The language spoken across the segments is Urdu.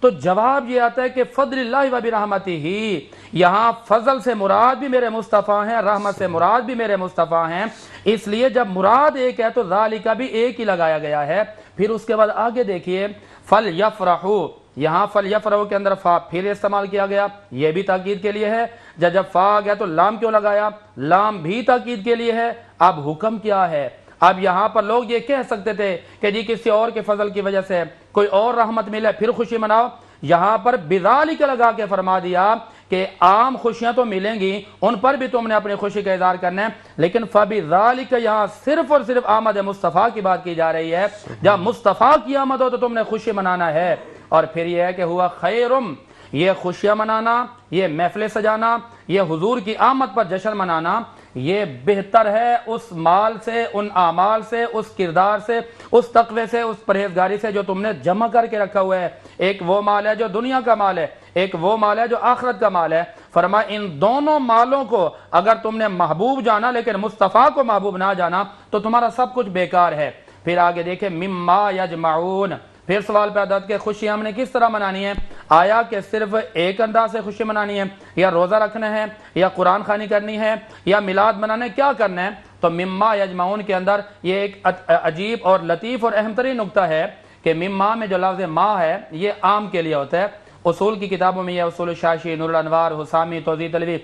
تو جواب یہ آتا ہے کہ فضل اللہ و برحمتہ ہی، یہاں فضل سے مراد بھی میرے مصطفیٰ ہیں، رحمت سے مراد بھی میرے مصطفیٰ ہیں، اس لیے جب مراد ایک ہے تو ذالک بھی ایک ہی لگایا گیا ہے۔ پھر اس کے بعد آگے دیکھیے فَلْيَفْرَحُوا، یہاں فَلْيَفْرَحُوا کے اندر فا پھر استعمال کیا گیا، یہ بھی تاکید کے لیے ہے۔ جب فا آ گیا تو لام کیوں لگایا؟ لام بھی تاکید کے لیے ہے۔ اب حکم کیا ہے؟ اب یہاں پر لوگ یہ کہہ سکتے تھے کہ جی کسی اور کے فضل کی وجہ سے کوئی اور رحمت ملے پھر خوشی مناؤ، یہاں پر بذالک لگا کے فرما دیا کہ عام خوشیاں تو ملیں گی، ان پر بھی تم نے اپنی خوشی کا اظہار کرنا ہے، لیکن فبذالک یہاں صرف اور صرف آمد مصطفیٰ کی بات کی جا رہی ہے۔ جب مصطفیٰ کی آمد ہو تو تم نے خوشی منانا ہے۔ اور پھر یہ ہے کہ ہوا خیرم، یہ خوشیاں منانا، یہ محفلیں سجانا، یہ حضور کی آمد پر جشن منانا، یہ بہتر ہے اس مال سے، ان اعمال سے، اس کردار سے، اس تقوی سے، اس پرہیزگاری سے جو تم نے جمع کر کے رکھا ہوا ہے۔ ایک وہ مال ہے جو دنیا کا مال ہے، ایک وہ مال ہے جو آخرت کا مال ہے۔ فرمایا ان دونوں مالوں کو اگر تم نے محبوب جانا لیکن مصطفیٰ کو محبوب نہ جانا تو تمہارا سب کچھ بیکار ہے۔ پھر آگے دیکھیں مما یجمعون، پھر سوال پیدا کہ خوشی ہم نے کس طرح منانی ہے؟ آیا کہ صرف ایک انداز سے خوشی منانی ہے، یا روزہ رکھنا ہے، یا قرآن خوانی کرنی ہے، یا میلاد منانا ہے، کیا کرنا ہے؟ تو مما یجمعون کے اندر یہ ایک عجیب اور لطیف اور اہم ترین نکتہ ہے کہ مما میں جو لفظ ما ہے یہ عام کے لیے ہوتا ہے۔ اصول کی کتابوں میں یہ اصول شاشی، نور الانوار، حسامی، توضیح طلبی،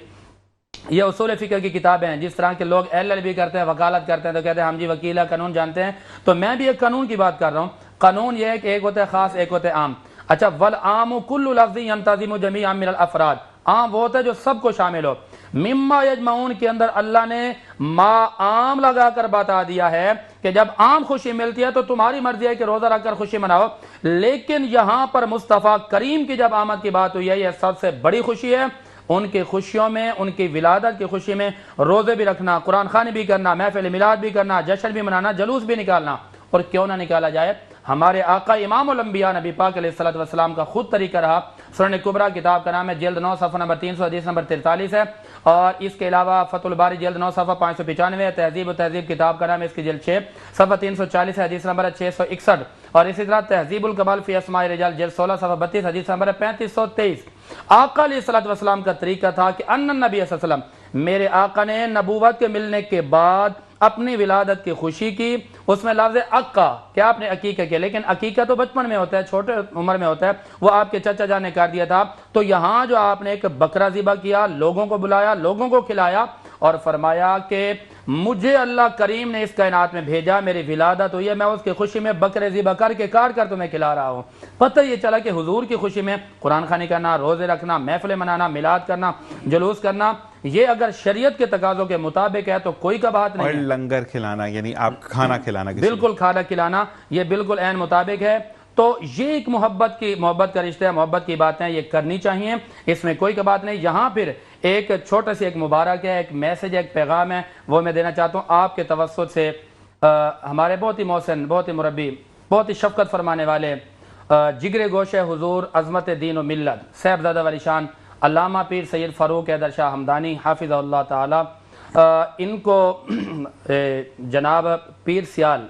یہ اصول فقہ کی کتابیں ہیں۔ جس طرح کے لوگ LLB کرتے ہیں، وکالت کرتے ہیں تو کہتے ہیں ہم جی وکیل ہے، قانون جانتے ہیں، تو میں بھی ایک قانون کی بات کر رہا ہوں۔ قانون یہ ہے کہ ایک ہوتا ہے خاص، ایک ہوتا ہے عام۔ اچھا، والعام کل لفظ ينتظم جميعا من الافراد، عام وہ ہوتا ہے جو سب کو شامل ہو۔ مما یجمعون کے اندر اللہ نے ما عام لگا کر بتا دیا ہے کہ جب عام خوشی ملتی ہے تو تمہاری مرضی ہے کہ روزہ رکھ کر خوشی مناؤ، لیکن یہاں پر مصطفیٰ کریم کی جب آمد کی بات ہوئی ہے، یہ سب سے بڑی خوشی ہے۔ ان کی خوشیوں میں، ان کی ولادت کی خوشی میں روزے بھی رکھنا، قرآن خوانی بھی کرنا، محفل میلاد بھی کرنا، جشن بھی منانا، جلوس بھی نکالنا۔ اور کیوں نہ نکالا جائے؟ ہمارے آقا امام الانبیاء نبی پاک علیہ الصلوۃ والسلام کا خود طریقہ رہا۔ سنن کبریٰ کتاب کا نام ہے، جلد 9 صفحہ نمبر 300 حدیث نمبر 43 ہے، اور اس کے علاوہ فتح الباری جلد 9 صفحہ 595 ہے، تہذیب و تہذیب کتاب کا نام ہے، اس کی جلد 6 صفحہ 340 ہے، حدیث نمبر 661، اور اسی طرح تہذیب الکمال فی اسماء الرجال جلد 16 صفحہ 32 حدیث نمبر 3523۔ آقا علیہ الصلوۃ والسلام کا طریقہ تھا کہ ان نبی صلی اللہ علیہ وسلم، میرے آقا نے نبوت کے ملنے کے بعد اپنی ولادت کی خوشی کی، اس میں لفظ عقہ، کیا آپ نے عقیقہ کیا، لیکن عقیقہ تو بچپن میں ہوتا ہے، چھوٹے عمر میں ہوتا ہے، وہ آپ کے چچا جان نے کر دیا تھا۔ تو یہاں جو آپ نے ایک بکرا ذبح کیا، لوگوں کو بلایا، لوگوں کو کھلایا، اور فرمایا کہ مجھے اللہ کریم نے اس کائنات میں بھیجا، میری ولادت ہوئی ہے، میں اس کی خوشی میں بکرے ذبح کر کے کاٹ کر تمہیں کھلا رہا ہوں۔ پتہ یہ چلا کہ حضور کی خوشی میں قرآن خوانی کرنا، روزے رکھنا، محفلیں منانا، میلاد کرنا، جلوس کرنا، یہ اگر شریعت کے تقاضوں کے مطابق ہے تو کوئی کباہت نہیں ہے۔ اور لنگر کھلانا، یعنی آپ کھانا کھلانا، بالکل کھانا کھلانا، یہ بالکل عین مطابق ہے۔ تو یہ ایک محبت کا رشتہ ہے، محبت کی باتیں یہ کرنی چاہیے، اس میں کوئی بات نہیں۔ یہاں پھر ایک چھوٹا سی ایک مبارک ہے، ایک میسج ہے، ایک پیغام ہے، وہ میں دینا چاہتا ہوں آپ کے توسط سے۔ ہمارے بہت ہی محسن، بہت ہی مربی، بہت ہی شفقت فرمانے والے، جگر گوشہ حضور، عظمت دین و ملت، صاحبزادہ ولی شان علامہ پیر سید فاروق حیدر شاہ ہمدانی حافظ اللہ تعالی، ان کو جناب پیر سیال،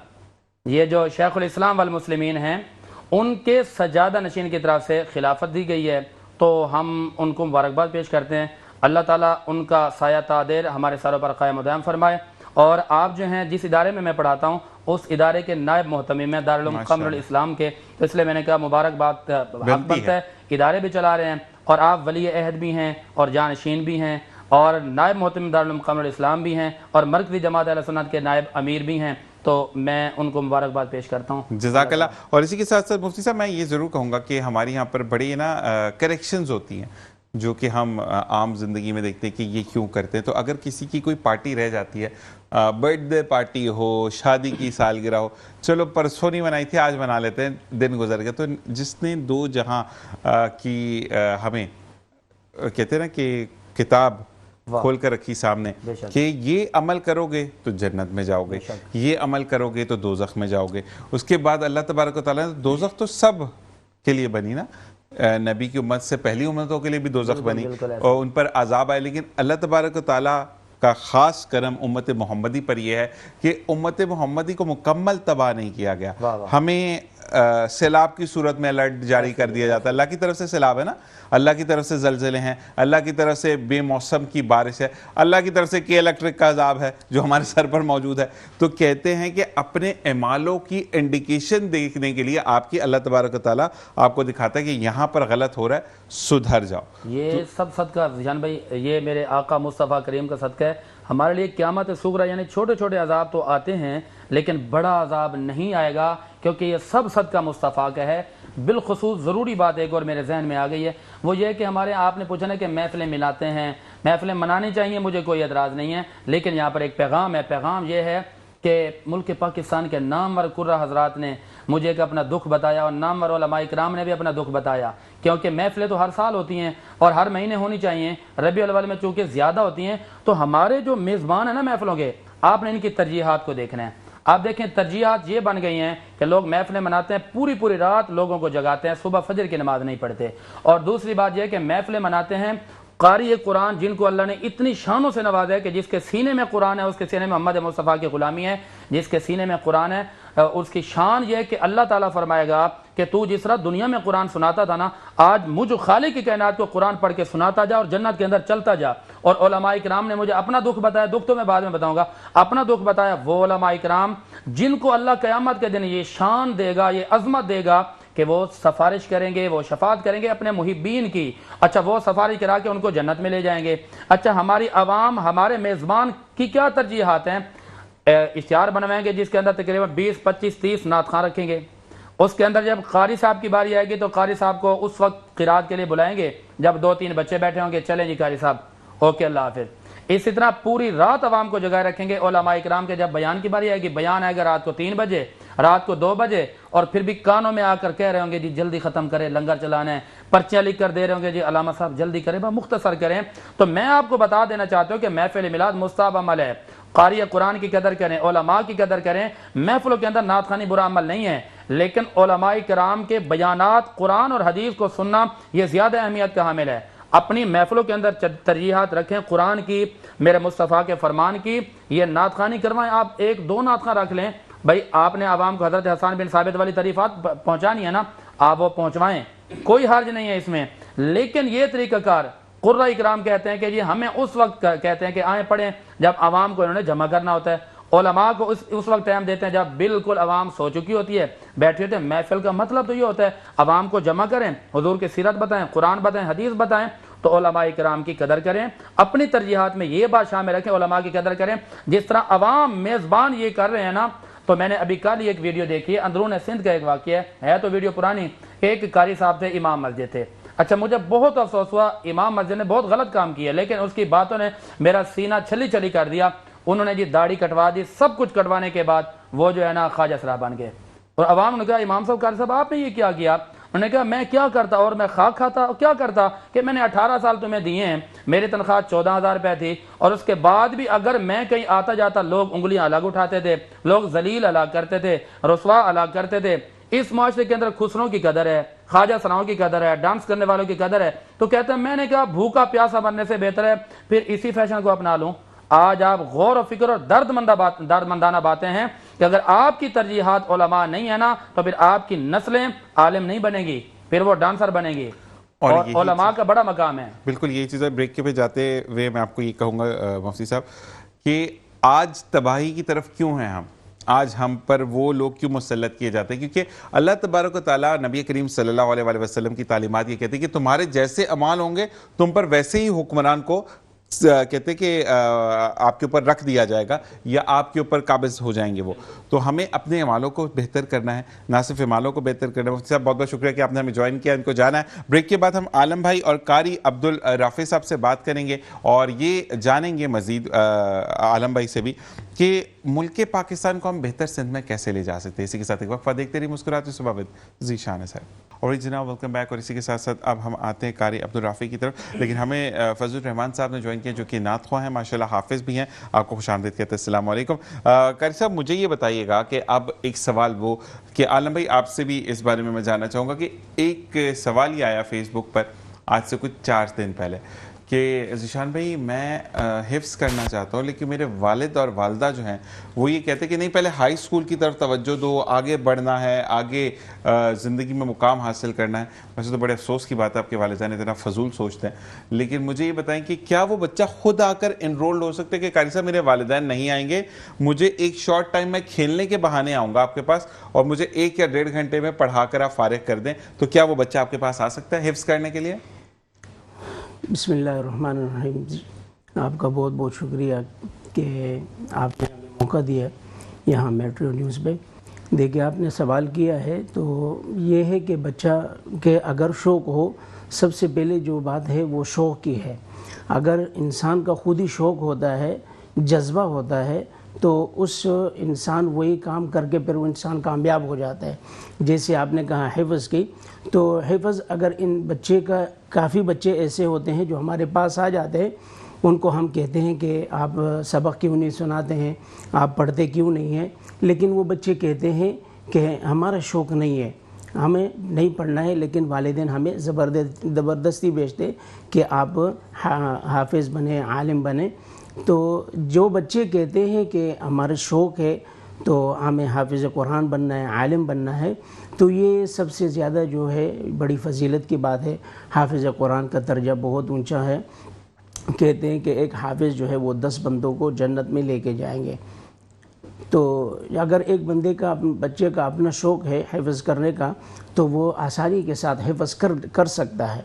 یہ جو شیخ الاسلام والمسلمین ہیں، ان کے سجادہ نشین کی طرف سے خلافت دی گئی ہے، تو ہم ان کو مبارکباد پیش کرتے ہیں۔ اللہ تعالیٰ ان کا سایہ تادیر ہمارے سروں پر قائم و دائم فرمائے۔ اور آپ جو ہیں جس ادارے میں پڑھاتا ہوں اس ادارے کے نائب محتمم ہیں، دارالعلوم قمر الاسلام کے، تو اس لیے میں نے کہا مبارکباد حق بنتا ہے، ادارے بھی چلا رہے ہیں، اور آپ ولی عہد بھی ہیں اور جانشین بھی ہیں، اور نائب محتمم دارالعلوم قمر الاسلام بھی ہیں، اور مرکزی جماعت اہل سنت کے نائب امیر بھی ہیں، تو میں ان کو مبارکباد پیش کرتا ہوں۔ جزاک اللہ۔ اور اسی کے ساتھ ساتھ مفتی صاحب میں یہ ضرور کہوں گا کہ ہمارے یہاں پر بڑی کریکشنز ہوتی ہیں جو کہ ہم عام زندگی میں دیکھتے ہیں کہ یہ کیوں کرتے ہیں۔ تو اگر کسی کی کوئی پارٹی رہ جاتی ہے، برتھ ڈے پارٹی ہو، شادی کی سالگرہ ہو، چلو پرسوں نہیں منائی تھی آج منا لیتے ہیں، دن گزر گیا، تو جس نے دو جہاں کی ہمیں کہتے ہیں نا کہ کتاب کھول کر رکھی سامنے کہ یہ عمل کرو گے تو جنت میں جاؤ گے، یہ عمل کرو گے تو دوزخ میں جاؤ گے۔ اس کے بعد اللہ تبارک و تعالیٰ نے دوزخ تو سب کے لیے بنی نا، نبی کی امت سے پہلی امتوں کے لیے بھی دوزخ بنی اور ان پر عذاب آئے، لیکن اللہ تبارک و تعالیٰ کا خاص کرم امت محمدی پر یہ ہے کہ امت محمدی کو مکمل تباہ نہیں کیا گیا۔ ہمیں سیلاب کی صورت میں الرٹ جاری کر دیا جاتا ہے. اللہ کی طرف سے سیلاب ہے نا, اللہ کی طرف سے زلزلے ہیں, اللہ کی طرف سے بے موسم کی بارش ہے, اللہ کی طرف سے الیکٹرک کا عذاب ہے جو ہمارے سر پر موجود ہے. تو کہتے ہیں کہ اپنے اعمالوں کی انڈیکیشن دیکھنے کے لیے آپ کی اللہ تبارک و تعالیٰ آپ کو دکھاتا ہے کہ یہاں پر غلط ہو رہا ہے, سدھر جاؤ. یہ سب صدقہ جان بھائی, یہ میرے آقا مصطفیٰ کریم کا صدقہ ہے. ہمارے لیے قیامت صغریٰ یعنی چھوٹے چھوٹے عذاب تو آتے ہیں لیکن بڑا عذاب نہیں آئے گا, کیونکہ یہ سب صدقہ مصطفیٰ کا ہے. بالخصوص ضروری بات ایک اور میرے ذہن میں آ گئی ہے, وہ یہ کہ ہمارے آپ نے پوچھا نا کہ محفلیں مناتے ہیں, محفلیں منانی چاہیے, مجھے کوئی اعتراض نہیں ہے, لیکن یہاں پر ایک پیغام ہے. پیغام یہ ہے کہ ملک پاکستان کے نامور قرہ حضرات نے مجھے ایک اپنا دکھ بتایا اور نامور علماء کرام نے بھی اپنا دکھ بتایا, کیونکہ محفلیں تو ہر سال ہوتی ہیں اور ہر مہینے ہونی چاہیے. ربیع الاول میں چونکہ زیادہ ہوتی ہیں, تو ہمارے جو میزبان ہیں نا محفلوں کے, آپ نے ان کی ترجیحات کو دیکھنا ہے. آپ دیکھیں ترجیحات یہ بن گئی ہیں کہ لوگ محفلیں مناتے ہیں, پوری پوری رات لوگوں کو جگاتے ہیں, صبح فجر کی نماز نہیں پڑھتے. اور دوسری بات یہ کہ محفلیں مناتے ہیں قاری قرآن جن کو اللہ نے اتنی شانوں سے نوازا ہے کہ جس کے سینے میں قرآن ہے اس کے سینے میں محمد مصطفیٰ کی غلامی ہے, جس کے سینے میں قرآن ہے اس کی شان یہ ہے کہ اللہ تعالیٰ فرمائے گا کہ تو جس طرح دنیا میں قرآن سناتا تھا نا, آج مجھ خالق کی کائنات کو قرآن پڑھ کے سناتا جا اور جنت کے اندر چلتا جا. اور علماء کرام نے مجھے اپنا دکھ بتایا, دکھ تو میں بعد میں بتاؤں گا, اپنا دکھ بتایا وہ علماء کرام جن کو اللہ قیامت کے دن یہ شان دے گا, یہ عظمت دے گا کہ وہ سفارش کریں گے, وہ شفاعت کریں گے اپنے محبین کی. اچھا وہ سفارش کرا کے ان کو جنت میں لے جائیں گے. اچھا ہماری عوام, ہمارے میزبان کی کیا ترجیحات ہیں؟ اشتہار بنوائیں گے جس کے اندر تقریباً 20 25 30 نعت خواں رکھیں گے. اس کے اندر جب قاری صاحب کی باری آئے گی تو قاری صاحب کو اس وقت قرات کے لیے بلائیں گے جب 2-3 بچے بیٹھے ہوں گے, چلیں جی قاری صاحب اوکے اللہ حافظ. اسی طرح پوری رات عوام کو جگائے رکھیں گے. علماء کرام کے جب بیان کی باری آئے گی, بیان آئے گا رات کو 3 بجے, رات کو 2 بجے, اور پھر بھی کانوں میں آ کر کہہ رہے ہوں گے جی جلدی ختم کریں, لنگر چلانا ہے, پرچیاں لکھ کر دے رہے ہوں گے جی علامہ صاحب جلدی کریں, مختصر کریں. تو میں آپ کو بتا دینا چاہتا ہوں کہ محفل میلاد مستحب عمل ہے. قاری قرآن کی قدر کریں, علماء کی قدر کریں. محفلوں کے اندر نعت خوانی برا عمل نہیں ہے, لیکن علماء کرام کے بیانات قرآن اور حدیث کو سننا یہ زیادہ اہمیت کا حامل ہے. اپنی محفلوں کے اندر ترجیحات رکھیں قرآن کی, میرے مصطفیٰ کے فرمان کی. یہ نعت خوانی کروائیں, آپ 1-2 نعت خواں رکھ لیں. بھائی آپ نے عوام کو حضرت حسان بن ثابت والی تعریفات پہنچانی ہے نا, آپ وہ پہنچوائیں, کوئی حرج نہیں ہے اس میں. لیکن یہ طریقہ کار قرہ اکرام کہتے ہیں کہ جی ہمیں اس وقت کہتے ہیں کہ آئیں پڑھیں جب عوام کو انہوں نے جمع کرنا ہوتا ہے. علماء کو اس وقت ٹائم دیتے ہیں جب بالکل عوام سو چکی ہوتی ہے, بیٹھے ہوتے ہیں. محفل کا مطلب تو یہ ہوتا ہے عوام کو جمع کریں, حضور کی سیرت بتائیں, قرآن بتائیں, حدیث بتائیں. تو علماء کرام کی قدر کریں, اپنی ترجیحات میں یہ بات شامل رکھیں, علماء کی قدر کریں. جس طرح عوام میزبان یہ کر رہے ہیں نا, تو میں نے ابھی کل ایک ویڈیو دیکھی ہے, اندرون سندھ کا ایک واقعہ ہے تو ویڈیو پرانی. ایک قاری صاحب تھے, امام مسجد تھے. اچھا مجھے بہت افسوس ہوا, امام مسجد نے بہت غلط کام کیا, لیکن اس کی باتوں نے میرا سینہ چھلی کر دیا. انہوں نے جی داڑھی کٹوا دی, سب کچھ کٹوانے کے بعد وہ جو ہے نا خواجہ سرا بن گئے. اور عوام نے کہا امام صاحب قاری صاحب آپ نے یہ کیا کیا؟ انہوں نے کہا میں کیا کرتا, اور میں خاک کھاتا کیا کرتا کہ میں نے 18 سال تمہیں دیے ہیں, میری تنخواہ 14,000 روپے تھی, اور اس کے بعد بھی اگر میں کہیں آتا جاتا لوگ انگلیاں الگ اٹھاتے تھے, لوگ ذلیل الگ کرتے تھے, رسوا الگ کرتے تھے. اس معاشرے کے اندر خسروں کی قدر ہے, خواجہ سراؤں کی قدر ہے, ڈانس کرنے والوں کی قدر ہے. تو کہتے ہیں میں نے کہا بھوکا پیاسا مرنے سے بہتر ہے پھر اسی فیشن کو اپنا لوں. آج آپ غور و فکر اور دردمندانہ باتیں ہیں کہ اگر آپ کی ترجیحات علماء نہیں ہے نا, تو پھر آپ کی نسلیں عالم نہیں بنے گی, پھر وہ ڈانسر بنے گی. اور علماء کا بڑا مقام ہے. بالکل یہی چیز ہے. بریک کے پہ جاتے ہوئے میں آپ کو یہ کہوں گا مفتی صاحب کہ آج تباہی کی طرف کیوں ہیں ہم, آج ہم پر وہ لوگ کیوں مسلط کیے جاتے ہیں؟ کیونکہ اللہ تبارک و تعالیٰ, نبی کریم صلی اللہ علیہ وآلہ وسلم کی تعلیمات یہ کہتے ہیں کہ تمہارے جیسے اعمال ہوں گے تم پر ویسے ہی حکمران کو کہتے کہ آپ کے اوپر رکھ دیا جائے گا یا آپ کے اوپر قابض ہو جائیں گے وہ. تو ہمیں اپنے اعمالوں کو بہتر کرنا ہے, نہ صرف اعمالوں کو بہتر کرنا ہے. مفتی صاحب بہت بہت شکریہ کہ آپ نے ہمیں جوائن کیا, ان کو جانا ہے. بریک کے بعد ہم عالم بھائی اور قاری عبدالرافع صاحب سے بات کریں گے اور یہ جانیں گے مزید عالم بھائی سے بھی کہ ملک پاکستان کو ہم بہتر سمت میں کیسے لے جا سکتے ہیں. اسی کے ساتھ ایک وقفہ دیکھتے رہی مسکراتے صبح ود ذیشان صاحب. اور جناب ویلکم بیک. اور اسی کے ساتھ ساتھ اب ہم آتے ہیں قاری عبدالرافع کی طرف, لیکن ہمیں فضل الرحمان صاحب نے جوائن کیا جو کہ نعت خواں ہیں, ماشاءاللہ حافظ بھی ہیں. آپ کو خوش آمدید کہتے ہیں. السلام علیکم. قاری صاحب مجھے یہ بتائیے گا کہ اب ایک سوال وہ کہ عالم بھائی آپ سے بھی اس بارے میں جاننا چاہوں گا کہ ایک سوال یہ آیا فیس بک پر آج سے کچھ 4 دن پہلے کہ ذیشان بھائی میں حفظ کرنا چاہتا ہوں لیکن میرے والد اور والدہ جو ہیں وہ یہ کہتے ہیں کہ نہیں پہلے ہائی اسکول کی طرف توجہ دو، آگے بڑھنا ہے، آگے زندگی میں مقام حاصل کرنا ہے. ویسے تو بڑے افسوس کی بات ہے آپ کے والدین اتنا فضول سوچتے ہیں، لیکن مجھے یہ بتائیں کہ کیا وہ بچہ خود آ کر انرولڈ ہو سکتے کہ قاری صاحب میرے والدین نہیں آئیں گے، مجھے ایک شارٹ ٹائم میں کھیلنے کے بہانے آؤں گا آپ کے پاس اور مجھے 1 یا 1.5 گھنٹے میں پڑھا کر آپ فارغ کر دیں، تو کیا وہ بچہ آپ کے پاس آ سکتا ہے حفظ کرنے کے لیے؟ بسم اللہ الرحمن الرحیم. آپ کا بہت بہت شکریہ کہ آپ نے ہمیں موقع دیا یہاں میٹرو نیوز پہ. دیکھیں آپ نے سوال کیا ہے تو یہ ہے کہ بچہ کے اگر شوق ہو، سب سے پہلے جو بات ہے وہ شوق کی ہے. اگر انسان کا خود ہی شوق ہوتا ہے، جذبہ ہوتا ہے، تو اس انسان وہی کام کر کے پھر وہ انسان کامیاب ہو جاتا ہے. جیسے آپ نے کہا حفظ کی، تو حفظ اگر ان بچے کا کافی بچے ایسے ہوتے ہیں جو ہمارے پاس آ جاتے ہیں، ان کو ہم کہتے ہیں کہ آپ سبق کیوں نہیں سناتے ہیں، آپ پڑھتے کیوں نہیں ہیں، لیکن وہ بچے کہتے ہیں کہ ہمارا شوق نہیں ہے، ہمیں نہیں پڑھنا ہے، لیکن والدین ہمیں زبردستی بھیجتے کہ آپ حافظ بنیں، عالم بنیں. تو جو بچے کہتے ہیں کہ ہمارا شوق ہے تو ہمیں حافظ قرآن بننا ہے، عالم بننا ہے، تو یہ سب سے زیادہ جو ہے بڑی فضیلت کی بات ہے. حافظ قرآن کا درجہ بہت اونچا ہے. کہتے ہیں کہ ایک حافظ جو ہے وہ 10 بندوں کو جنت میں لے کے جائیں گے. تو اگر ایک بندے کا بچے کا اپنا شوق ہے حفظ کرنے کا تو وہ آسانی کے ساتھ حفظ کر سکتا ہے.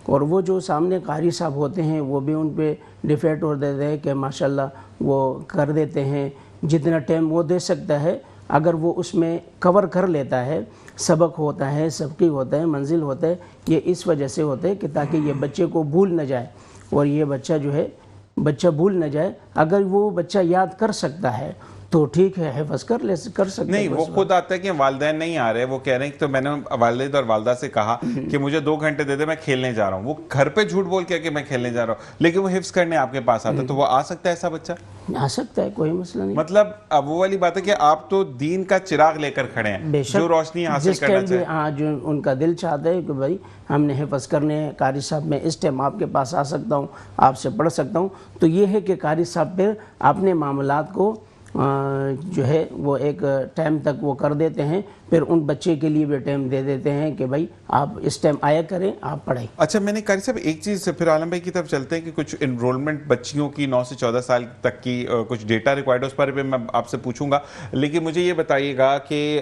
اور وہ جو سامنے قاری صاحب ہوتے ہیں وہ بھی ان پہ ڈیفیکٹ اور دیتے ہیں کہ ماشاءاللہ وہ کر دیتے ہیں جتنا ٹائم وہ دے سکتا ہے. اگر وہ اس میں کور کر لیتا ہے، سبق ہوتا ہے، سبقی ہوتا ہے، منزل ہوتا ہے، یہ اس وجہ سے ہوتا ہے کہ تاکہ یہ بچے کو بھول نہ جائے اور یہ بچہ جو ہے بھول نہ جائے. اگر وہ بچہ یاد کر سکتا ہے تو ٹھیک ہے، حفظ کر سکتے. نہیں، وہ خود آتا ہے کہ والدین نہیں آ رہے، وہ کہہ رہے ہیں کہ تو میں نے والد اور والدہ سے کہا کہ مجھے 2 گھنٹے دے دے، میں کھیلنے جا رہا ہوں. وہ گھر پہ جھوٹ بول کے کہ میں کھیلنے جا رہا ہوں، لیکن وہ حفظ کرنے آپ کے پاس آتا ہے، تو وہ آ سکتا ہے ایسا بچہ؟ آ سکتا ہے، کوئی مسئلہ نہیں. مطلب اب وہ والی بات ہے کہ آپ تو دین کا چراغ لے کر کھڑے ہیں جو روشنی حاصل کرنا چاہے. ہاں، جو ان کا دل چاہتا ہے کہ بھائی ہم نے حفظ کرنے ہیں، قاری صاحب میں اس ٹائم آپ کے پاس آ سکتا ہوں، آپ سے پڑھ سکتا ہوں، تو یہ ہے کہ قاری صاحب پھر اپنے معاملات کو جو ہے وہ ایک ٹائم تک وہ کر دیتے ہیں، پھر ان بچے کے لیے بھی ٹائم دے دیتے ہیں کہ بھائی آپ اس ٹائم آیا کریں، آپ پڑھیں. اچھا، میں نے قاری صاحب ایک چیز پھر عالم بھائی کی طرف چلتے ہیں کہ کچھ انرولمنٹ بچیوں کی 9 سے 14 سال تک کی کچھ ڈیٹا ریکوائرڈ ہے، اس پر بھی میں آپ سے پوچھوں گا، لیکن مجھے یہ بتائیے گا کہ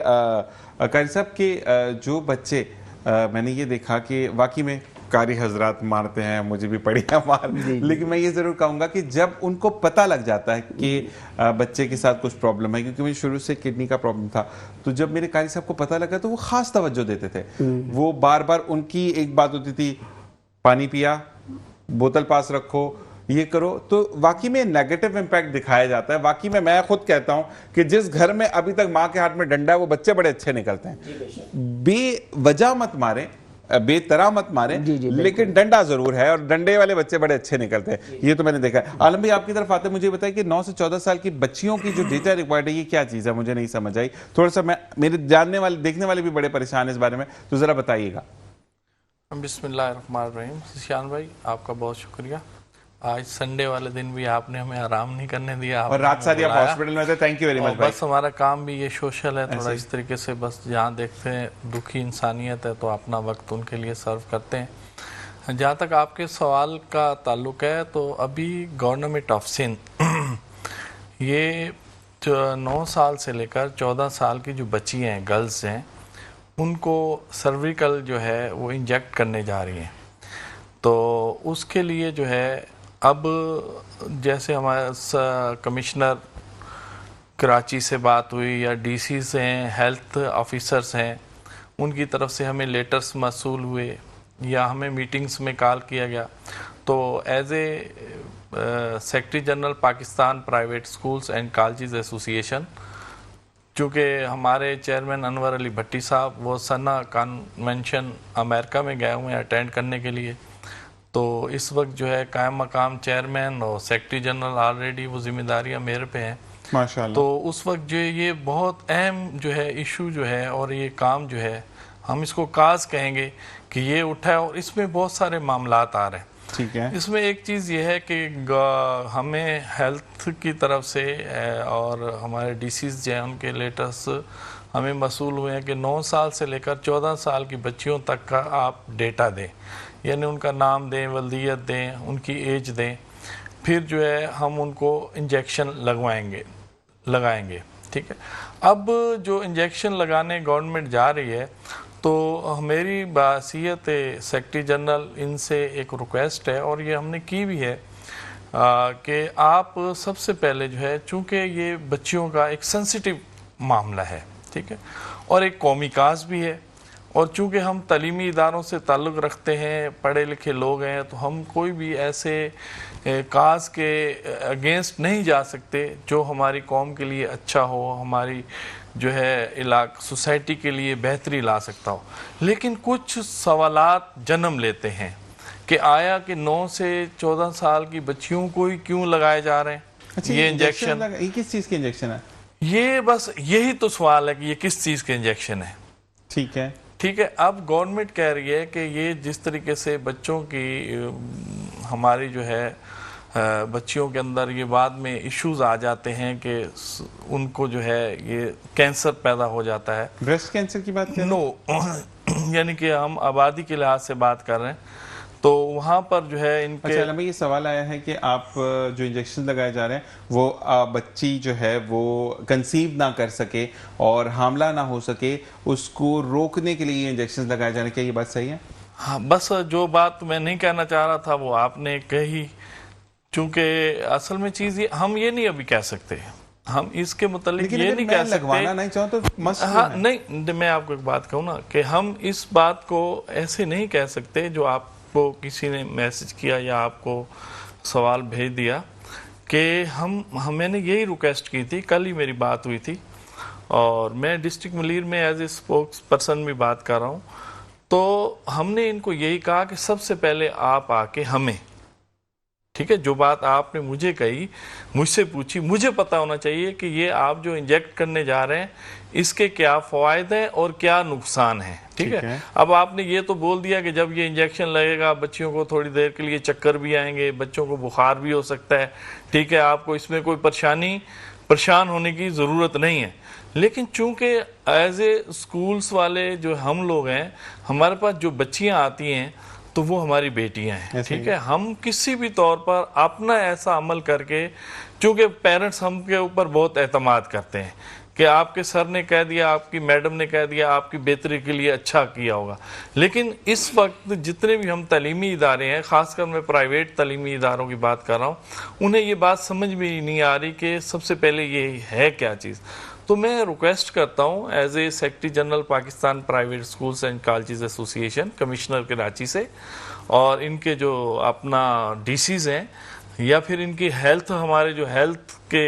قاری صاحب کے جو بچے میں نے یہ دیکھا کہ واقعی میں قاری حضرات مارتے ہیں، مجھے بھی پڑی ہے مار، لیکن میں یہ ضرور کہوں گا کہ جب ان کو پتہ لگ جاتا ہے کہ بچے کے ساتھ کچھ پرابلم ہے، کیونکہ مجھے شروع سے کڈنی کا پرابلم تھا، تو جب میرے قاری صاحب کو پتہ لگا تو وہ خاص توجہ دیتے تھے. وہ بار بار ان کی ایک بات ہوتی تھی، پانی پیا، بوتل پاس رکھو، یہ کرو. تو واقعی میں نیگیٹو امپیکٹ دکھایا جاتا ہے. واقعی میں خود کہتا ہوں کہ جس گھر میں ابھی تک ماں کے ہاتھ میں ڈنڈا ہے وہ بچے بڑے اچھے نکلتے ہیں. بے وجہ مت مارے، بے طرح مت مارے، لیکن ڈنڈا ضرور ہے، اور ڈنڈے والے بچے بڑے اچھے نکلتے ہیں. یہ تو میں نے دیکھا ہے. عالم بھائی آپ کی طرف آتے ہیں، مجھے بتائیں کہ 9 سے 14 سال کی بچیوں کی جو ڈیٹا ریکوائرڈ ہے یہ کیا چیز ہے؟ مجھے نہیں سمجھ آئی. تھوڑا سا میرے جاننے والے دیکھنے والے بھی بڑے پریشان ہیں اس بارے میں، تو ذرا بتائیے گا. بسم اللہ الرحمن الرحیم. ذیشان بھائی آپ کا بہت شکریہ. آج سنڈے والے دن بھی آپ نے ہمیں آرام نہیں کرنے دیا، اور رات ساری آپ ہاسپٹل میں تھے. Thank you very much. بس ہمارا کام بھی یہ سوشل ہے تھوڑا اس طریقے سے، بس جہاں دیکھتے ہیں دکھی انسانیت ہے تو اپنا وقت ان کے لیے سرو کرتے ہیں. جہاں تک آپ کے سوال کا تعلق ہے تو ابھی گورنمنٹ آف سندھ یہ 9 سال سے لے کر 14 سال کی جو بچی ہیں، گرلز ہیں، ان کو سرویکل جو ہے وہ انجیکٹ کرنے جا رہی ہیں. تو اس کے لیے جو ہے اب جیسے ہمارے کمشنر کراچی سے بات ہوئی یا ڈی سیز ہیں، ہیلتھ آفیسرز ہیں، ان کی طرف سے ہمیں لیٹرز موصول ہوئے یا ہمیں میٹنگز میں کال کیا گیا، تو as a secretary general Pakistan private schools and colleges ایسوسی ایشن، چونکہ ہمارے چیئرمین انور علی بھٹی صاحب وہ سنا کنونشن امریکہ میں گئے ہوئے ہیں اٹینڈ کرنے کے لیے، تو اس وقت جو ہے قائم مقام چیئرمین اور سیکرٹری جنرل آلریڈی وہ ذمہ داریاں میرے پہ ہیں ماشاءاللہ. تو اس وقت جو یہ بہت اہم جو ہے ایشو جو ہے اور یہ کام جو ہے ہم اس کو کاز کہیں گے کہ یہ اٹھا ہے، اور اس میں بہت سارے معاملات آ رہے ہیں. ٹھیک ہے. اس میں ایک چیز یہ ہے کہ ہمیں ہیلتھ کی طرف سے اور ہمارے ڈی سیز جو ہیں ان کے لیٹسٹ ہمیں موصول ہوئے ہیں کہ 9 سال سے لے کر 14 سال کی بچیوں تک کا آپ ڈیٹا دیں، یعنی ان کا نام دیں، ولدیت دیں، ان کی ایج دیں، پھر جو ہے ہم ان کو انجیکشن لگائیں گے. ٹھیک ہے. اب جو انجیکشن لگانے گورنمنٹ جا رہی ہے تو میری بحیثیت سیکرٹری جنرل ان سے ایک ریکویسٹ ہے، اور یہ ہم نے کی بھی ہے، کہ آپ سب سے پہلے جو ہے، چونکہ یہ بچیوں کا ایک سینسیٹیو معاملہ ہے، ٹھیک ہے، اور ایک قومی کاز بھی ہے، اور چونکہ ہم تعلیمی اداروں سے تعلق رکھتے ہیں، پڑھے لکھے لوگ ہیں، تو ہم کوئی بھی ایسے کاز کے اگینسٹ نہیں جا سکتے جو ہماری قوم کے لیے اچھا ہو، ہماری جو ہے سوسائٹی کے لیے بہتری لا سکتا ہو. لیکن کچھ سوالات جنم لیتے ہیں کہ آیا کہ 9 سے 14 سال کی بچیوں کو ہی کیوں لگائے جا رہے ہیں یہ انجیکشن؟ یہ کس چیز کے انجیکشن ہے؟ یہ بس یہی تو سوال ہے کہ یہ کس چیز کے انجیکشن ہے. ٹھیک ہے. ٹھیک ہے. اب گورنمنٹ کہہ رہی ہے کہ یہ جس طریقے سے بچوں کی ہماری جو ہے بچیوں کے اندر یہ بعد میں ایشوز آ جاتے ہیں کہ ان کو جو ہے یہ کینسر پیدا ہو جاتا ہے. بریسٹ کینسر کی بات کر رہے ہیں؟ یعنی کہ ہم آبادی کے لحاظ سے بات کر رہے ہیں، تو وہاں پر جو ہے ان کے اچھا یہ سوال آیا ہے کہ آپ جو انجیکشن لگائے جا رہے ہیں وہ بچی جو ہے وہ کنسیو نہ کر سکے اور حاملہ نہ ہو سکے، اس کو روکنے کے لیے انجیکشن لگائے جانے، کیا یہ بات صحیح ہے؟ ہاں، بس جو بات میں نہیں کہنا چاہ رہا تھا وہ آپ نے کہی. چونکہ اصل میں چیز یہ ہم یہ نہیں ابھی کہہ سکتے، ہم اس کے متعلق یہ نہیں کہہ سکتے. لگوانا نہیں چاہوں تو ہاں نہیں، میں آپ کو ایک بات کہوں نا کہ ہم اس بات کو ایسے نہیں کہہ سکتے جو آپ کو کسی نے میسج کیا یا آپ کو سوال بھیج دیا کہ میں نے یہی ریکویسٹ کی تھی. کل ہی میری بات ہوئی تھی اور میں ڈسٹرکٹ ملیر میں ایز اے اسپوکس پرسن بھی بات کر رہا ہوں، تو ہم نے ان کو یہی کہا کہ سب سے پہلے آپ آ کے ہمیں، ٹھیک ہے، جو بات آپ نے مجھے کہی، مجھ سے پوچھی، مجھے پتا ہونا چاہیے کہ یہ آپ جو انجیکٹ کرنے جا رہے ہیں اس کے کیا فوائد ہیں اور کیا نقصان ہیں. ٹھیک ہے. اب آپ نے یہ تو بول دیا کہ جب یہ انجیکشن لگے گا بچیوں کو تھوڑی دیر کے لیے چکر بھی آئیں گے، بچوں کو بخار بھی ہو سکتا ہے، ٹھیک ہے، آپ کو اس میں کوئی پریشان ہونے کی ضرورت نہیں ہے. لیکن چونکہ ایز اے اسکولس والے جو ہم لوگ ہیں، ہمارے پاس جو بچیاں آتی ہیں تو وہ ہماری بیٹیاں ہیں. ٹھیک ہے. ہم کسی بھی طور پر اپنا ایسا عمل کر کے، چونکہ پیرنٹس ہم کے اوپر بہت اعتماد کرتے ہیں کہ آپ کے سر نے کہہ دیا، آپ کی میڈم نے کہہ دیا، آپ کی بہتری کے لیے اچھا کیا ہوگا. لیکن اس وقت جتنے بھی ہم تعلیمی ادارے ہیں، خاص کر میں پرائیویٹ تعلیمی اداروں کی بات کر رہا ہوں، انہیں یہ بات سمجھ بھی نہیں آ رہی کہ سب سے پہلے یہ ہے کیا چیز. تو میں ریکویسٹ کرتا ہوں as a secretary general Pakistan private schools and colleges ایسوسی ایشن، کمشنر کراچی سے، اور ان کے جو اپنا ڈی سیز ہیں یا پھر ان کی ہیلتھ، ہمارے جو ہیلتھ کے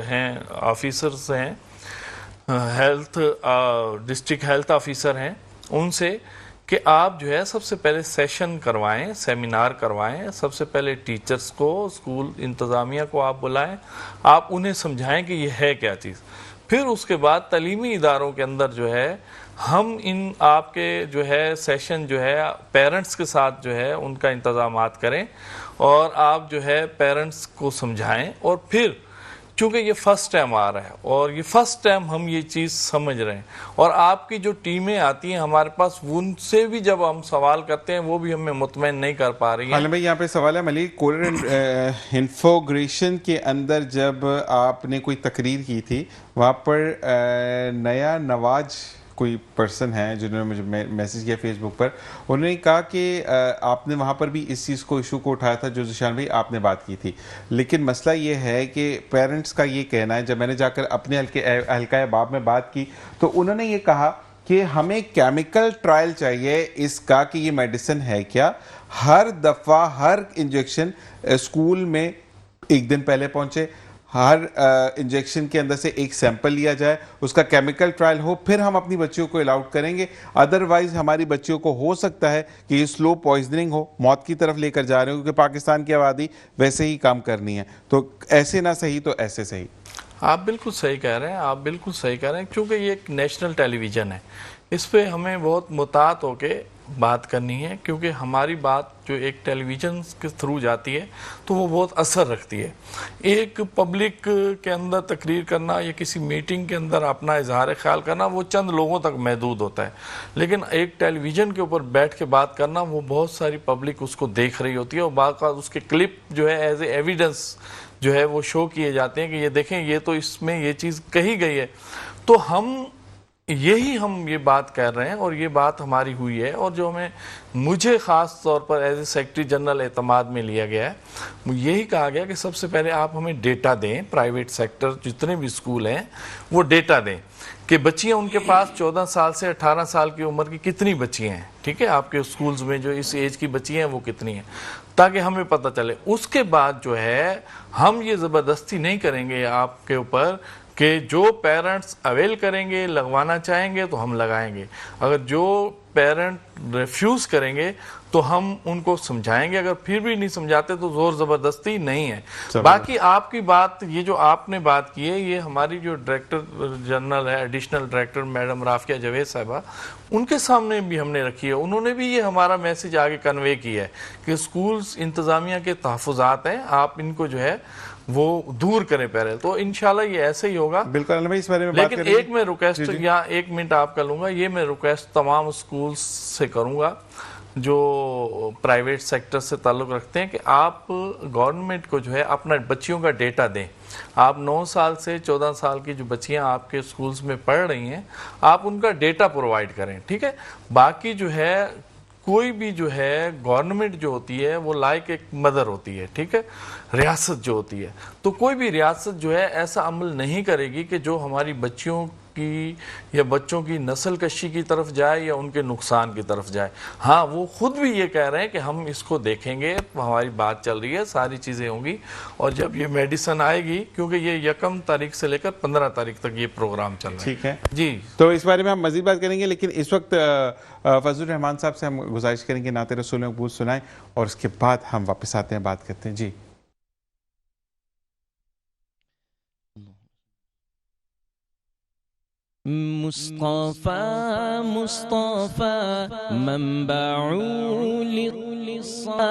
ہیں آفیسرز ہیں، ہیلتھ ڈسٹرکٹ ہیلتھ آفیسر ہیں، ان سے کہ آپ جو ہے سب سے پہلے سیشن کروائیں، سیمینار کروائیں. سب سے پہلے ٹیچرز کو، اسکول انتظامیہ کو آپ بلائیں، آپ انہیں سمجھائیں کہ یہ ہے کیا چیز. پھر اس کے بعد تعلیمی اداروں کے اندر جو ہے ہم ان آپ کے جو ہے سیشن جو ہے پیرنٹس کے ساتھ جو ہے ان کا انتظامات کریں، اور آپ جو ہے پیرنٹس کو سمجھائیں. اور پھر چونکہ یہ فرسٹ ٹائم آ رہا ہے اور یہ فرسٹ ٹائم ہم یہ چیز سمجھ رہے ہیں، اور آپ کی جو ٹیمیں آتی ہیں ہمارے پاس، ان سے بھی جب ہم سوال کرتے ہیں وہ بھی ہمیں مطمئن نہیں کر پا رہی ہیں. عالم بھائی یہاں پہ سوال ہے، ملک کولر انفوگریشن کے اندر جب آپ نے کوئی تقریر کی تھی، وہاں پر نیا نواز کوئی پرسن ہے جنہوں نے مجھے میسج کیا فیس بک پر، انہوں نے کہا کہ آپ نے وہاں پر بھی اس چیز کو ایشو کو اٹھایا تھا جو ذیشان بھائی آپ نے بات کی تھی. لیکن مسئلہ یہ ہے کہ پیرنٹس کا یہ کہنا ہے، جب میں نے جا کر اپنے حلقہ احباب میں بات کی تو انہوں نے یہ کہا کہ ہمیں کیمیکل ٹرائل چاہیے اس کا کہ یہ میڈیسن ہے کیا. ہر دفعہ ہر انجیکشن اسکول میں ایک دن پہلے پہنچے، ہر انجیکشن کے اندر سے ایک سیمپل لیا جائے، اس کا کیمیکل ٹرائل ہو، پھر ہم اپنی بچیوں کو الاؤڈ کریں گے. ادروائز ہماری بچیوں کو ہو سکتا ہے کہ یہ سلو پوائزننگ ہو، موت کی طرف لے کر جا رہے ہوں، کیونکہ پاکستان کی آبادی ویسے ہی کام کرنی ہے. تو ایسے نہ صحیح تو ایسے صحیح. آپ بالکل صحیح کہہ رہے ہیں، آپ بالکل صحیح کہہ رہے ہیں، کیونکہ یہ ایک نیشنل ٹیلی ویژن ہے، اس پہ ہمیں بہت محتاط ہو کے بات کرنی ہے، کیونکہ ہماری بات جو ایک ٹیلی ویژن کے تھرو جاتی ہے تو وہ بہت اثر رکھتی ہے۔ ایک پبلک کے اندر تقریر کرنا یا کسی میٹنگ کے اندر اپنا اظہار خیال کرنا وہ چند لوگوں تک محدود ہوتا ہے، لیکن ایک ٹیلی ویژن کے اوپر بیٹھ کے بات کرنا وہ بہت ساری پبلک اس کو دیکھ رہی ہوتی ہے، اور بعض اوقات اس کے کلپ جو ہے ایز اے ایویڈنس جو ہے وہ شو کیے جاتے ہیں کہ یہ دیکھیں یہ تو اس میں یہ چیز کہی گئی ہے، تو ہم یہ بات کر رہے ہیں اور یہ بات ہماری ہوئی ہے، اور جو مجھے خاص طور پر ایز اے سیکرٹری جنرل اعتماد میں لیا گیا ہے، یہی کہا گیا کہ سب سے پہلے آپ ہمیں ڈیٹا دیں، پرائیویٹ سیکٹر جتنے بھی اسکول ہیں وہ ڈیٹا دیں کہ بچیاں ان کے پاس 14 سال سے 18 سال کی عمر کی کتنی بچیاں ہیں، ٹھیک ہے، آپ کے اسکولز میں جو اس ایج کی بچیاں ہیں وہ کتنی ہیں، تاکہ ہمیں پتہ چلے۔ اس کے بعد جو ہے ہم یہ زبردستی نہیں کریں گے آپ کے اوپر کہ جو پیرنٹس اویل کریں گے، لگوانا چاہیں گے تو ہم لگائیں گے، اگر جو پیرنٹ ریفیوز کریں گے تو ہم ان کو سمجھائیں گے، اگر پھر بھی نہیں سمجھاتے تو زور زبردستی نہیں ہے۔ باقی آپ کی بات، یہ جو آپ نے بات کی ہے، یہ ہماری جو ڈائریکٹر جنرل ہے، additional director madam Rafia Javed صاحبہ، ان کے سامنے بھی ہم نے رکھی ہے، انہوں نے بھی یہ ہمارا میسج آگے کنوے کیا ہے کہ اسکولز انتظامیہ کے تحفظات ہیں، آپ ان کو جو ہے وہ دور کریں پہلے، تو انشاءاللہ یہ ایسے ہی ہوگا۔ بالکل، اس بارے میں بات لیکن ایک میں ریکویسٹ یا 1 منٹ آپ کا لوں گا، یہ میں ریکویسٹ تمام اسکولز سے کروں گا جو پرائیویٹ سیکٹر سے تعلق رکھتے ہیں کہ آپ گورنمنٹ کو جو ہے اپنا بچیوں کا ڈیٹا دیں۔ آپ 9 سال سے 14 سال کی جو بچیاں آپ کے اسکولز میں پڑھ رہی ہیں، آپ ان کا ڈیٹا پرووائڈ کریں، ٹھیک ہے۔ باقی جو ہے کوئی بھی جو ہے گورنمنٹ جو ہوتی ہے وہ لائک ایک مدر ہوتی ہے، ٹھیک ہے، ریاست جو ہوتی ہے، تو کوئی بھی ریاست جو ہے ایسا عمل نہیں کرے گی کہ جو ہماری بچیوں کی یا بچوں کی نسل کشی کی طرف جائے یا ان کے نقصان کی طرف جائے۔ ہاں وہ خود بھی یہ کہہ رہے ہیں کہ ہم اس کو دیکھیں گے، ہماری بات چل رہی ہے، ساری چیزیں ہوں گی، اور جب یہ میڈیسن آئے گی، کیونکہ یہ 1 تاریخ سے لے کر 15 تاریخ تک یہ پروگرام چل رہا ہے، ٹھیک ہے جی، تو اس بارے میں ہم مزید بات کریں گے، لیکن اس وقت فضل الرحمان صاحب سے ہم گزارش کریں گے نعت رسول مقبول سنائیں، اور اس کے بعد ہم واپس آتے ہیں، بات کرتے ہیں۔ جی مصطفى مصطفى منبع للصفا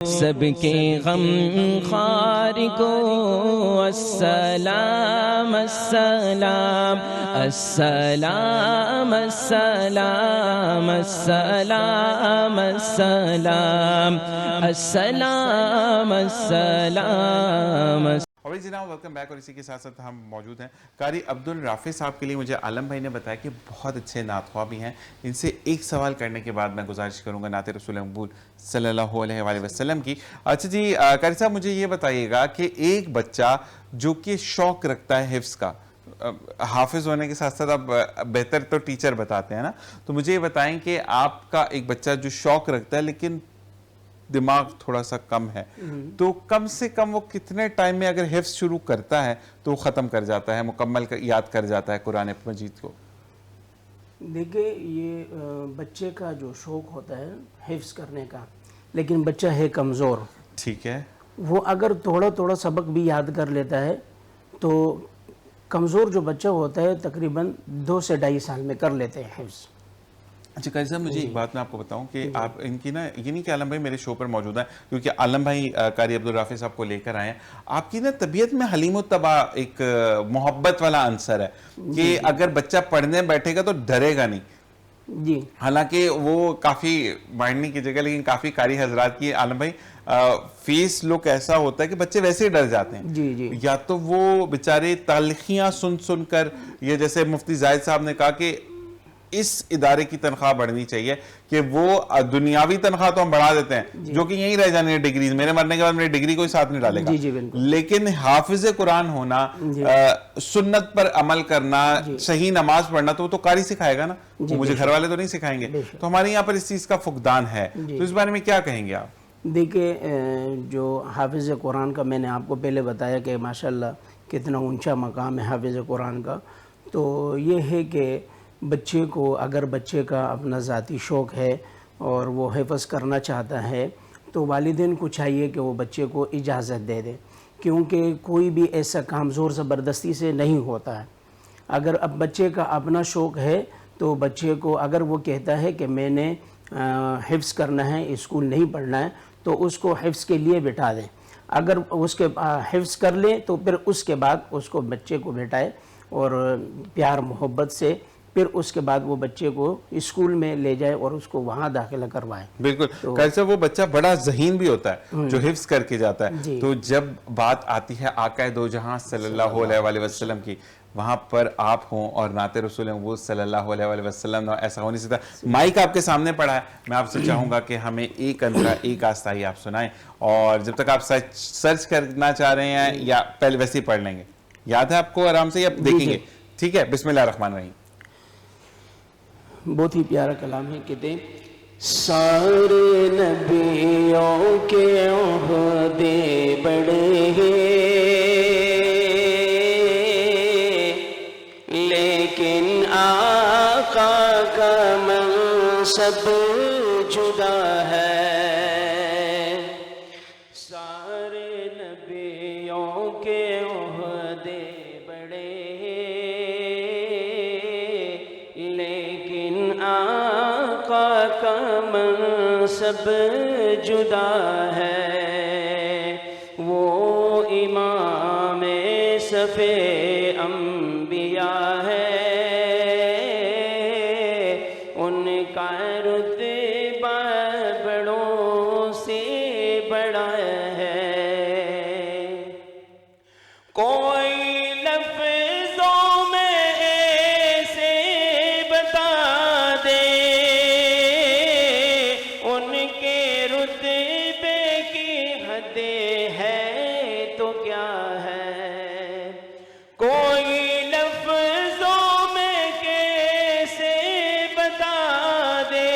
سب کے غم خار کو السلام السلام السلام السلام السلام السلام السلام السلام۔ اور جناب ویلکم بیک، اور اسی کے ساتھ ساتھ ہم موجود ہیں قاری عبد الرافع صاحب کے لیے مجھے عالم بھائی نے بتایا کہ بہت اچھے نعت خواہ بھی ہیں، ان سے ایک سوال کرنے کے بعد میں گزارش کروں گا نعت رسول مقبول صلی اللہ علیہ وآلہ وسلم کی۔ اچھا جی قاری صاحب، مجھے یہ بتائیے گا کہ ایک بچہ جو کہ شوق رکھتا ہے حفظ کا، حافظ ہونے کے ساتھ ساتھ اب بہتر تو ٹیچر بتاتے ہیں نا، تو مجھے یہ بتائیں کہ آپ کا ایک بچہ جو شوق رکھتا ہے لیکن دماغ تھوڑا سا کم ہے، تو کم سے کم وہ کتنے ٹائم میں اگر حفظ شروع کرتا ہے تو وہ ختم کر جاتا ہے، مکمل یاد کر جاتا ہے قرآن مجید کو؟ دیکھیں، یہ بچے کا جو شوق ہوتا ہے حفظ کرنے کا، لیکن بچہ ہے کمزور، ٹھیک ہے، وہ اگر تھوڑا تھوڑا سبق بھی یاد کر لیتا ہے تو کمزور جو بچہ ہوتا ہے تقریباً 2 سے 2.5 سال میں کر لیتے ہیں حفظ. اچھا قاری صاحب مجھے ایک بات میں آپ کو بتاؤں کہ آپ ان کی نا یہ نہیں کہ عالم بھائی میرے شو پر موجود ہیں کیونکہ عالم بھائی قاری عبدالرافع صاحب کو لے کر آئے ہیں, آپ کی نا طبیعت میں حلیم الطبع ایک محبت والا عنصر ہے کہ اگر بچہ پڑھنے بیٹھے گا تو ڈرے گا نہیں. جی حالانکہ وہ کافی مائنڈ نہیں کیجیے گا لیکن کافی قاری حضرات کی عالم بھائی فیس لک ایسا ہوتا ہے کہ بچے ویسے ہی ڈر جاتے ہیں. جی جی یا تو وہ بیچارے تلخیاں سن کر, یہ جیسے مفتی زاہد صاحب نے کہا کہ اس ادارے کی تنخواہ بڑھنی چاہیے کہ وہ دنیاوی تنخواہ تو ہم بڑھا دیتے ہیں جو کہ یہیں رہ جانے ڈگریز, میرے مرنے کے بعد میری ڈگری کوئی ساتھ نہیں ڈالے گا, جی بالکل, لیکن حافظ قرآن ہونا, سنت پر عمل کرنا, صحیح نماز پڑھنا تو وہ تو قاری سکھائے گا نا, مجھے گھر والے تو نہیں سکھائیں گے. تو ہمارے یہاں پر اس چیز کا فقدان ہے, تو اس بارے میں کیا کہیں گے آپ؟ دیکھیں جو حافظ قرآن کا میں نے آپ کو پہلے بتایا کہ ماشاءاللہ کتنا اونچا مقام ہے حافظ قرآن کا, تو یہ ہے کہ بچے کو اگر بچے کا اپنا ذاتی شوق ہے اور وہ حفظ کرنا چاہتا ہے تو والدین کو چاہیے کہ وہ بچے کو اجازت دے دے, کیونکہ کوئی بھی ایسا کام زور زبردستی سے نہیں ہوتا ہے. اگر اب بچے کا اپنا شوق ہے تو بچے کو اگر وہ کہتا ہے کہ میں نے حفظ کرنا ہے, اسکول نہیں پڑھنا ہے, تو اس کو حفظ کے لیے بٹھا دیں. اگر اس کے حفظ کر لیں تو پھر اس کے بعد اس کو بچے کو بٹھائے اور پیار محبت سے پھر اس کے بعد وہ بچے کو اسکول میں لے جائے اور اس کو وہاں داخلہ کروائے. بالکل قاری صاحب, وہ بچہ بڑا ذہین بھی ہوتا ہے جو حفظ کر کے جاتا ہے, تو جب بات آتی ہے آقا دو جہاں صلی اللہ علیہ وسلم کی, وہاں پر آپ ہوں اور نعت رسول ہیں وہ صلی اللہ علیہ وسلم, ایسا ہو نہیں سکتا. مائک آپ کے سامنے پڑا ہے, میں آپ سے چاہوں گا کہ ہمیں ایک انترا ایک آستائی آپ سنائیں, اور جب تک آپ سرچ کرنا چاہ رہے ہیں یا پہلے ویسے ہی پڑھ لیں گے, یاد ہے آپ کو آرام سے, یا دیکھیں گے؟ ٹھیک ہے, بسم اللہ الرحمن الرحیم. بہت ہی پیارا کلام ہے. کہتے ہیں سارے نبیوں کے عہدے بڑے ہیں لیکن آقا کا منصب جدا ہے. سارے نبیوں کے عہدے بڑے لیکن آقا کا منصب جدا ہے. وہ امام صف انبیاء ہے, ان کا رتبہ بڑوں سے بڑا ہے. کوئی لفظوں میں ایسے بتا دے ان کے رتبے کی حد ہے تو کیا ہے. کوئی لفظوں میں کیسے بتا دے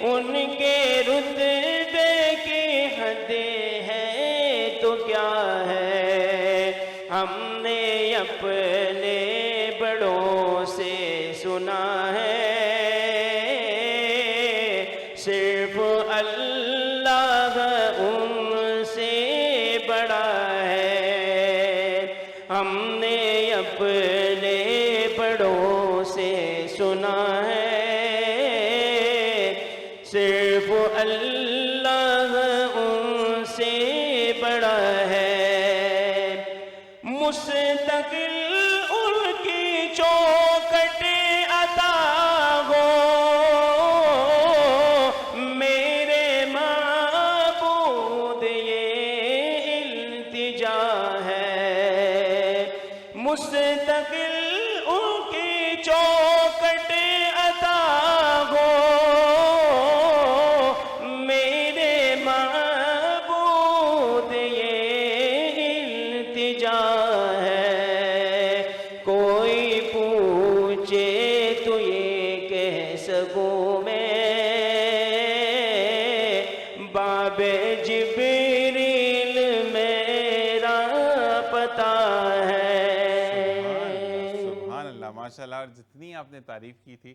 ان کے رتبے کی حد ہے تو کیا ہے. ہم نے اپنے بڑوں سے سنا ہے صرف اللہ ان سے بڑا ہے. ہم نے اپنے بڑوں سے سنا ہے صرف اللہ ان سے بڑا ہے. مستقل ان کی چوکٹ عطا ہو میرے معبود یہ التجا ہے. مستقل ان کی چوکٹ عطا ہو میرے معبود یہ التجا ہے. کوئی پوچھے تو یہ کہہ سکوں میں باب جبریل میرا پتہ ہے. سبحان اللہ, ماشاءاللہ. اور جتنی آپ نے تعریف کی تھی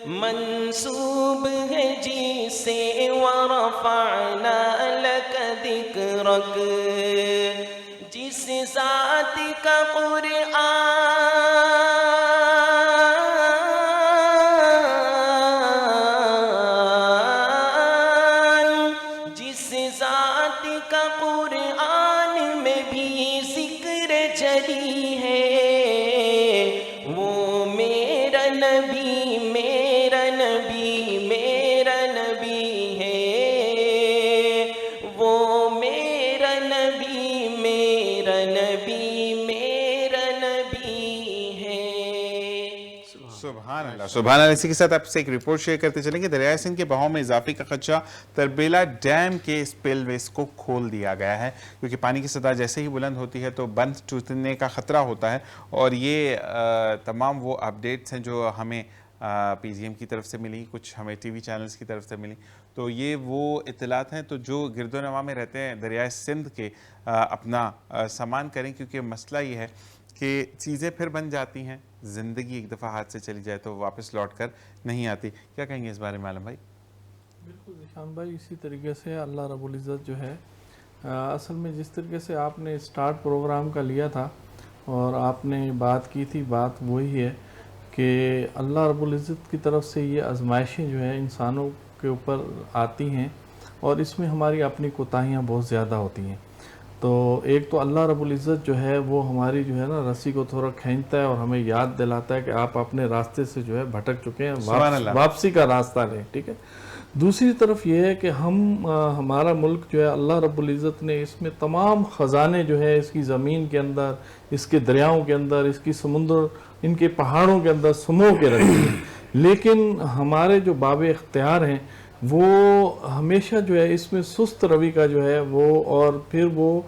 منسوب ہے جسے ورفعنا لک ذکرک، جس ذات کا قرآن، جس ذات کا قرآن میں بھی ذکر جلی ہے، وہ میرا نبی میرا نبی میرا نبی ہے، وہ میرا نبی میرا نبی میرا نبی ہے۔ سبحان اللہ سبحان اللہ۔ اسی کے ساتھ آپ سے ایک رپورٹ شیئر کرتے چلیں گے۔ دریائے سندھ کے بہاؤ میں اضافے کا خدشہ، تربیلا ڈیم کے اسپل ویز کو کھول دیا گیا ہے، کیونکہ پانی کی سطح جیسے ہی بلند ہوتی ہے تو بند ٹوٹنے کا خطرہ ہوتا ہے، اور یہ تمام وہ اپڈیٹس ہیں جو ہمیں پی جی ایم کی طرف سے ملی، کچھ ہمیں ٹی وی چینلز کی طرف سے ملی، تو یہ وہ اطلاعات ہیں۔ تو جو گرد و نواح میں رہتے ہیں دریائے سندھ کے، اپنا سامان کریں، کیونکہ مسئلہ یہ ہے کہ چیزیں پھر بن جاتی ہیں، زندگی ایک دفعہ ہاتھ سے چلی جائے تو واپس لوٹ کر نہیں آتی۔ کیا کہیں گے اس بارے میں عالم بھائی؟ بالکل ذیشان بھائی، اسی طریقے سے اللہ رب العزت جو ہے اصل میں جس طریقے سے آپ نے سٹارٹ پروگرام کا لیا تھا اور آپ نے بات کی تھی، بات وہی ہے کہ اللہ رب العزت کی طرف سے یہ آزمائشیں جو ہیں انسانوں کے اوپر آتی ہیں، اور اس میں ہماری اپنی کوتاہیاں بہت زیادہ ہوتی ہیں۔ تو ایک تو اللہ رب العزت جو ہے وہ ہماری جو ہے نا رسی کو تھوڑا کھینچتا ہے اور ہمیں یاد دلاتا ہے کہ آپ اپنے راستے سے جو ہے بھٹک چکے ہیں، واپسی کا راستہ لیں، ٹھیک ہے۔ دوسری طرف یہ ہے کہ ہمارا ملک جو ہے اللہ رب العزت نے اس میں تمام خزانے جو ہے اس کی زمین کے اندر، اس کے دریاؤں کے اندر، اس کی سمندر، ان کے پہاڑوں کے اندر سمو کے رکھی ہے، لیکن ہمارے جو باب اختیار ہیں وہ ہمیشہ جو ہے اس میں سست روی کا جو ہے وہ، اور پھر وہ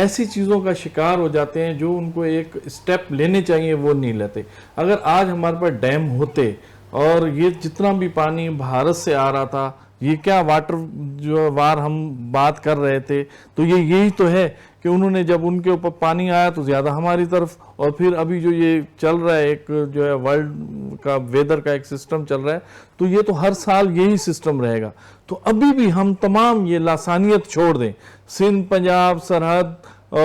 ایسی چیزوں کا شکار ہو جاتے ہیں جو ان کو ایک سٹیپ لینے چاہیے وہ نہیں لیتے۔ اگر آج ہمارے پاس ڈیم ہوتے اور یہ جتنا بھی پانی بھارت سے آ رہا تھا، یہ کیا واٹر جو وار ہم بات کر رہے تھے، تو یہی تو ہے کہ انہوں نے جب ان کے اوپر پانی آیا تو زیادہ ہماری طرف، اور پھر ابھی جو یہ چل رہا ہے ایک جو ہے ورلڈ کا ویدر کا ایک سسٹم چل رہا ہے، تو یہ تو ہر سال یہی سسٹم رہے گا۔ تو ابھی بھی ہم تمام یہ لاسانیت چھوڑ دیں، سندھ، پنجاب، سرحد،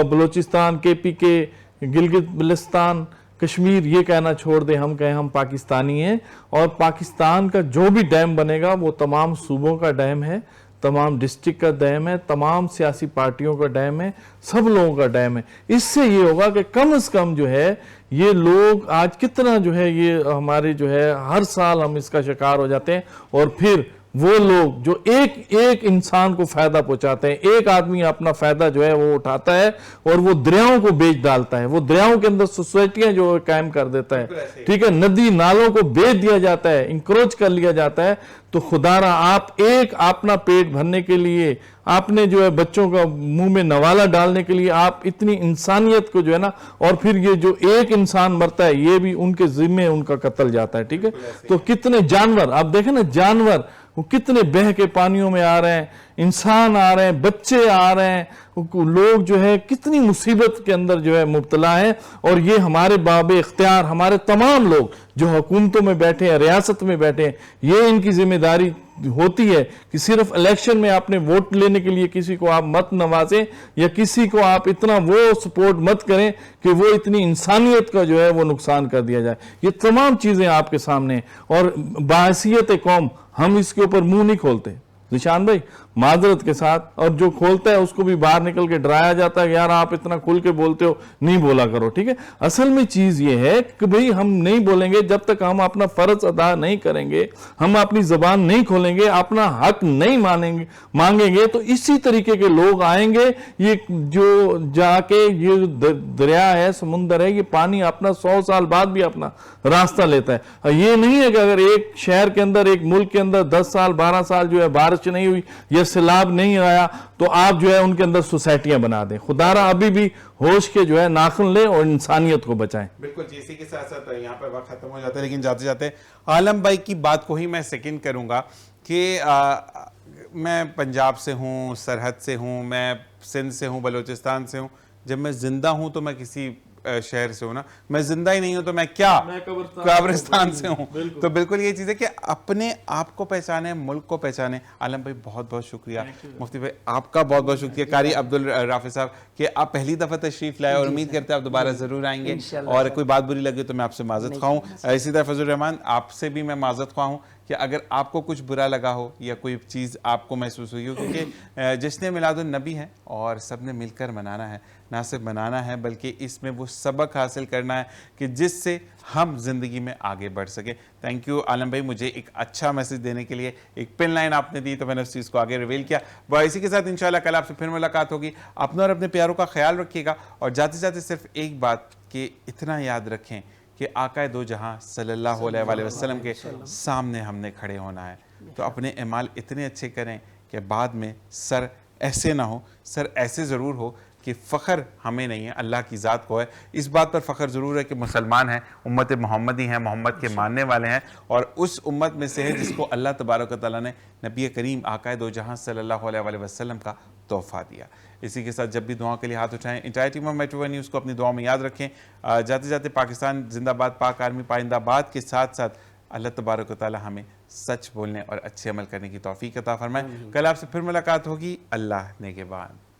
بلوچستان، کے پی کے، گلگت بلتستان، کشمیر، یہ کہنا چھوڑ دیں ہم کہیں ہم پاکستانی ہیں، اور پاکستان کا جو بھی ڈیم بنے گا وہ تمام صوبوں کا ڈیم ہے، تمام ڈسٹرکٹ کا ڈیم ہے، تمام سیاسی پارٹیوں کا ڈیم ہے، سب لوگوں کا ڈیم ہے۔ اس سے یہ ہوگا کہ کم از کم جو ہے یہ لوگ آج کتنا جو ہے یہ ہمارے جو ہے ہر سال ہم اس کا شکار ہو جاتے ہیں، اور پھر وہ لوگ جو ایک انسان کو فائدہ پہنچاتے ہیں، ایک آدمی اپنا فائدہ جو ہے وہ اٹھاتا ہے اور وہ دریاؤں کو بیچ ڈالتا ہے، وہ دریاؤں کے اندر سوسائٹیاں جو قائم کر دیتا ہے، ٹھیک ہے، ندی نالوں کو بیچ دیا جاتا ہے، انکروچ کر لیا جاتا ہے۔ تو خدا را آپ ایک اپنا پیٹ بھرنے کے لیے، آپ نے جو ہے بچوں کا منہ میں نوالا ڈالنے کے لیے آپ اتنی انسانیت کو جو ہے نا، اور پھر یہ جو ایک انسان مرتا ہے یہ بھی ان کے ذمے ان کا قتل جاتا ہے، ٹھیک ہے۔ تو کتنے جانور آپ دیکھیں نا، جانور وہ کتنے بہہ کے پانیوں میں آ رہے ہیں، انسان آ رہے ہیں، بچے آ رہے ہیں، لوگ جو ہے کتنی مصیبت کے اندر جو ہے مبتلا ہیں، اور یہ ہمارے باب اختیار ہمارے تمام لوگ جو حکومتوں میں بیٹھے ہیں، ریاست میں بیٹھے ہیں، یہ ان کی ذمہ داری ہوتی ہے کہ صرف الیکشن میں آپ نے ووٹ لینے کے لیے کسی کو آپ مت نوازیں، یا کسی کو آپ اتنا وہ سپورٹ مت کریں کہ وہ اتنی انسانیت کا جو ہے وہ نقصان کر دیا جائے۔ یہ تمام چیزیں آپ کے سامنے ہیں، اور بحیثیت قوم ہم اس کے اوپر منہ نہیں کھولتے ذیشان بھائی، معذرت کے ساتھ، اور جو کھولتا ہے اس کو بھی باہر نکل کے ڈرایا جاتا ہے کہ یار آپ اتنا کھل کے بولتے ہو، نہیں بولا کرو، ٹھیک ہے۔ اصل میں چیز یہ ہے کہ بھئی ہم نہیں بولیں گے جب تک ہم اپنا فرض ادا نہیں کریں گے، ہم اپنی زبان نہیں کھولیں گے، اپنا حق نہیں مانگیں گے، تو اسی طریقے کے لوگ آئیں گے، یہ جو جا کے یہ دریا ہے، سمندر ہے، یہ پانی اپنا 100 سال بعد بھی اپنا راستہ لیتا ہے۔ یہ نہیں ہے کہ اگر ایک شہر کے اندر، ایک ملک کے اندر 10 سال 12 سال جو ہے بارش نہیں ہوئی یا سیلاب نہیں آیا تو آپ جو ہے ان کے اندر سوسائٹیاں بنا دیں۔ خدا را ابھی بھی ہوش کے جو ہے ناخن لیں اور انسانیت کو بچائیں۔ بالکل جی، اسی کے ساتھ ساتھ یہاں پہ وقت ختم ہو جاتا ہے، لیکن جاتے جاتے عالم بھائی کی بات کو ہی میں سیکنڈ کروں گا کہ میں پنجاب سے ہوں، سرحد سے ہوں، میں سندھ سے ہوں، بلوچستان سے ہوں، جب میں زندہ ہوں تو میں کسی شہر سے ہوں نا، میں زندہ ہی نہیں ہوں تو میں کیا قبرستان سے ہوں. تو بالکل یہ چیز ہے کہ اپنے آپ کو پہچانے، ملک کو پہچانے. عالم بھائی بہت بہت شکریہ. مفتی بھائی آپ کا بہت بہت شکریہ. قاری عبدالرافع صاحب کہ آپ پہلی دفعہ تشریف لائے اور امید کرتے ہیں آپ دوبارہ ضرور آئیں گے، اور کوئی بات بری لگے تو میں آپ سے معذرت خواہ ہوں. اسی طرح فضل الرحمان آپ سے بھی میں معذرت خواہ ہوں کہ اگر آپ کو کچھ برا لگا ہو یا کوئی چیز آپ کو محسوس ہوئی ہو، کیونکہ جشن میلاد النبی ہے اور سب نے مل کر منانا ہے. نہ صرف منانا ہے بلکہ اس میں وہ سبق حاصل کرنا ہے کہ جس سے ہم زندگی میں آگے بڑھ سکیں. تھینک یو عالم بھائی، مجھے ایک اچھا میسج دینے کے لیے ایک پن لائن آپ نے دی تو میں نے اس چیز کو آگے ریویل کیا. اسی کے ساتھ انشاءاللہ کل آپ سے پھر ملاقات ہوگی. اپنے اور اپنے پیاروں کا خیال رکھیے گا، اور جاتے جاتے صرف ایک بات کہ اتنا یاد رکھیں کہ آقا دو جہاں صلی اللہ علیہ وآلہ وسلم کے سامنے ہم نے کھڑے ہونا ہے. تو اپنے اعمال اتنے اچھے کریں کہ بعد میں سر ایسے نہ ہو، سر ایسے ضرور ہو کہ فخر ہمیں نہیں ہے، اللہ کی ذات کو ہے. اس بات پر فخر ضرور ہے کہ مسلمان ہیں، امت محمدی ہیں، محمد کے ماننے والے ہیں، اور اس امت میں سے ہے جس کو اللہ تبارک و تعالیٰ نے نبی کریم آقا دو جہاں صلی اللہ علیہ وآلہ وسلم کا تحفہ دیا. اسی کے ساتھ جب بھی دعا کے لیے ہاتھ اٹھائیں، entire team of metro one news کو اپنی دعا میں یاد رکھیں. جاتے جاتے پاکستان زندہ باد، پاک آرمی پائندہ باد کے ساتھ ساتھ اللہ تبارک و تعالیٰ ہمیں سچ بولنے اور اچھے عمل کرنے کی توفیق عطا فرمائے. کل آپ سے پھر ملاقات ہوگی. اللہ نگہبان.